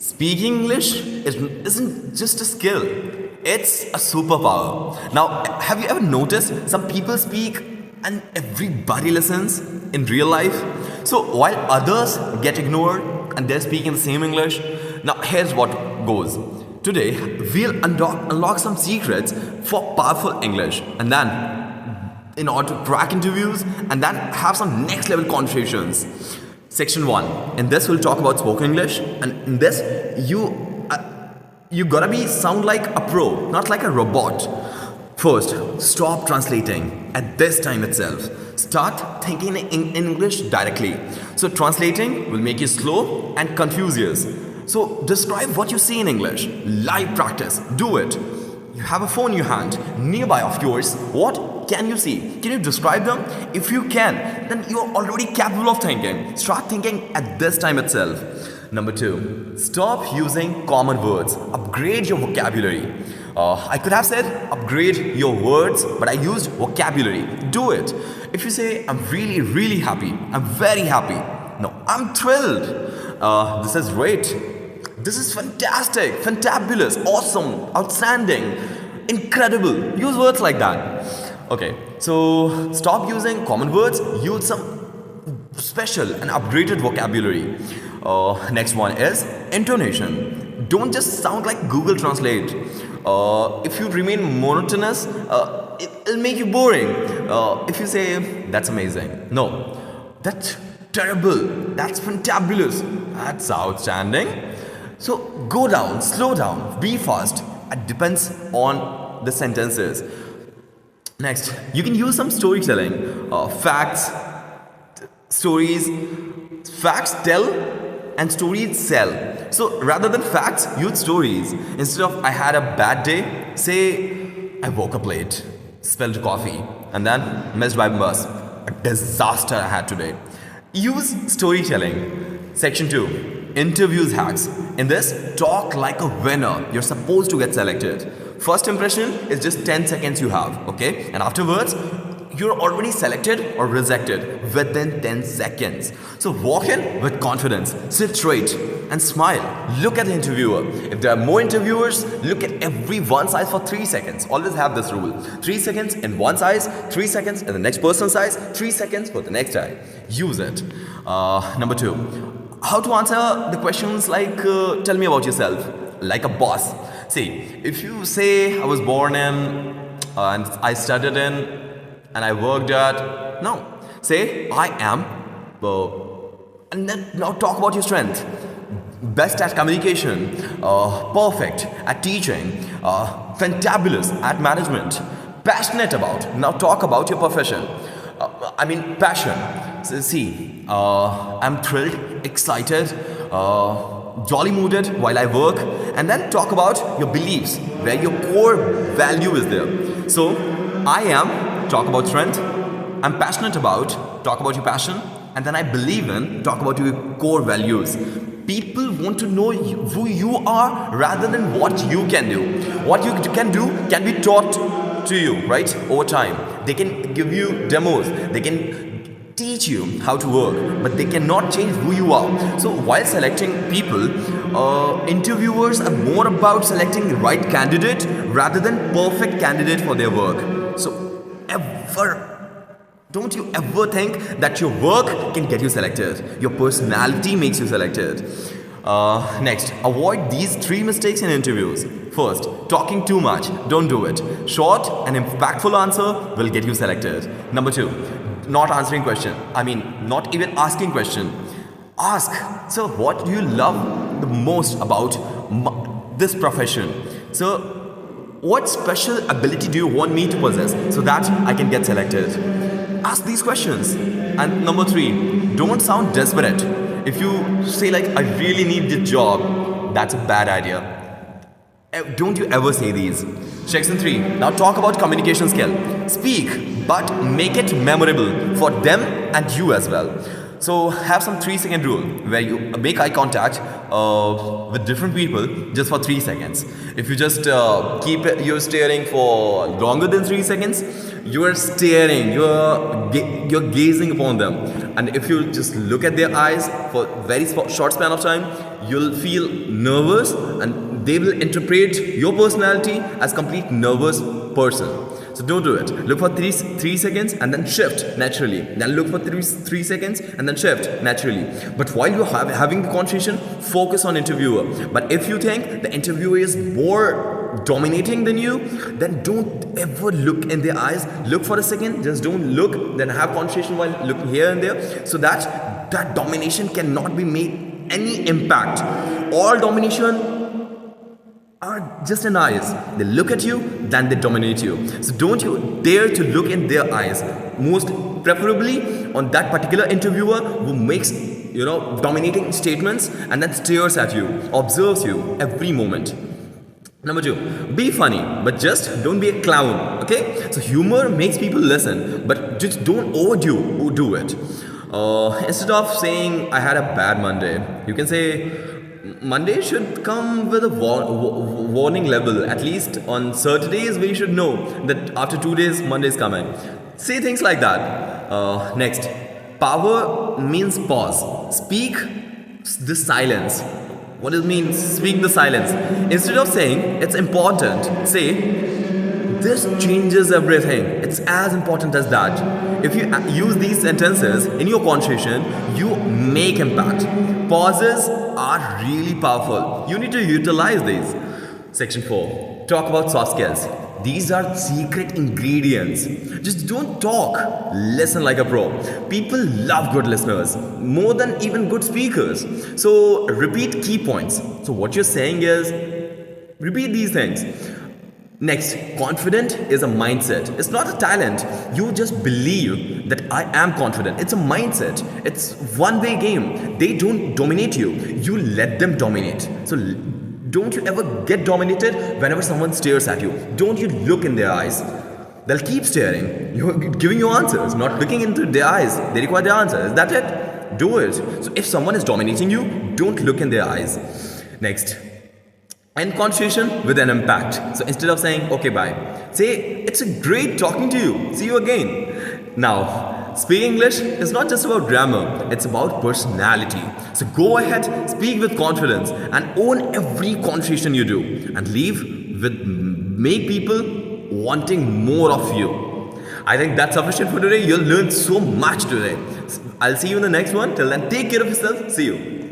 Speaking English isn't just a skill, it's a superpower. Now, have you ever noticed some people speak and everybody listens in real life? So, while others get ignored and they're speaking the same English, now here's what goes. Today, we'll unlock some secrets for powerful English and then in order to crack interviews and then have some next level conversations. Section 1. In this we'll talk about spoken English, and in this you gotta be sound like a pro, not like a robot. First, stop translating at this time itself. Start thinking in English directly. So translating will make you slow and confuse you. So describe what you see in English. Live practice. Do it. You have a phone in your hand, nearby of yours. What can you see? Can you describe them? If you can, then you're already capable of thinking. Start thinking at this time itself. Number 2, stop using common words. Upgrade your vocabulary. I could have said upgrade your words, but I used vocabulary. Do it. If you say, I'm really, really happy, I'm very happy. No, I'm thrilled. This is great. This is fantastic, fantabulous, awesome, outstanding, incredible. Use words like that. Okay, so stop using common words, use some special and upgraded vocabulary. Next one is intonation. Don't just sound like Google Translate. If you remain monotonous, it'll make you boring. If you say, that's amazing. No, that's terrible, that's fantabulous, that's outstanding. So go down, slow down, be fast. It depends on the sentences. Next, you can use some storytelling. Facts, stories, facts tell and stories sell. So rather than facts, use stories. Instead of I had a bad day, say I woke up late, spilled coffee, and then missed by bus. A disaster I had today. Use storytelling. Section 2. Interviews hacks. In this, talk like a winner. You're supposed to get selected. First impression is just 10 seconds you have, okay? And afterwards, you're already selected or rejected within 10 seconds. So walk in with confidence, sit straight and smile. Look at the interviewer. If there are more interviewers, look at every one's eyes for 3 seconds. Always have this rule. 3 seconds in one's eyes, 3 seconds in the next person's eyes, 3 seconds for the next eye. Use it. Number 2. How to answer the questions like, tell me about yourself, like a boss. See, if you say I was born in, and I studied in, and I worked at, no. Say, I am, and then now talk about your strength. Best at communication, perfect at teaching, fantabulous at management, passionate about, now talk about your profession. Passion. So, see, I'm thrilled, excited, jolly mooded while I work, and then talk about your beliefs, where your core value is there. So, I am, talk about strength, I'm passionate about, talk about your passion, and then I believe in, talk about your core values. People want to know who you are rather than what you can do. What you can do can be taught to you, right? Over time. They can give you demos. They can teach you how to work, but they cannot change who you are. So while selecting people, interviewers are more about selecting the right candidate rather than perfect candidate for their work. So don't you ever think that your work can get you selected. Your personality makes you selected. Next, avoid these 3 mistakes in interviews. First, talking too much. Don't do it. Short and impactful answer will get you selected. Number 2, not answering question. Not even asking question. Ask, so what do you love the most about this profession? So, what special ability do you want me to possess so that I can get selected? Ask these questions. And number 3, don't sound desperate. If you say like, I really need this job, that's a bad idea. Don't you ever say these. Section 3. Now talk about communication skill. Speak, but make it memorable for them and you as well. So have some 3 second rule where you make eye contact with different people just for 3 seconds. If you just you're staring for longer than 3 seconds, you are staring, you're gazing upon them. And if you just look at their eyes for very short span of time, you'll feel nervous, and they will interpret your personality as complete nervous person. So don't do it. Look for 3 seconds and then shift naturally. Then look for 3 seconds and then shift naturally. But while you're having the conversation, focus on interviewer. But if you think the interviewer is more dominating than you, then don't ever look in their eyes. Look for a second, just don't look, then have conversation while looking here and there, so that that domination cannot be made any impact. All domination are just in eyes. They look at you, then they dominate you. So don't you dare to look in their eyes. Most preferably on that particular interviewer who makes dominating statements and then stares at you, observes you every moment. Number 2, be funny, but just don't be a clown. Okay? So humor makes people listen, but just don't overdo it. Instead of saying I had a bad Monday, you can say Monday should come with a warning level. At least on Saturdays, we should know that after 2 days, Monday is coming. Say things like that. Next, power means pause. Speak the silence. What does it mean? Speak the silence. Instead of saying it's important, say this changes everything. It's as important as that. If you use these sentences in your conversation, you make impact. Pauses are really powerful. You need to utilize these. Section 4. Talk about soft skills. These are secret ingredients. Just don't talk. Listen like a pro. People love good listeners more than even good speakers. So repeat key points. So what you're saying is, repeat these things. Next, confident is a mindset. It's not a talent. You just believe that I am confident. It's a mindset. It's one-way game. They don't dominate you. You let them dominate. So don't you ever get dominated whenever someone stares at you. Don't you look in their eyes. They'll keep staring. You're giving you answers, not looking into their eyes. They require the answer. Is that it? Do it. So if someone is dominating you, don't look in their eyes. Next, end conversation with an impact. So instead of saying, okay, bye, say, it's a great talking to you. See you again. Now, speaking English is not just about grammar, it's about personality. So go ahead, speak with confidence and own every conversation you do, and make people wanting more of you. I think that's sufficient for today. You'll learn so much today. I'll see you in the next one. Till then, take care of yourself. See you.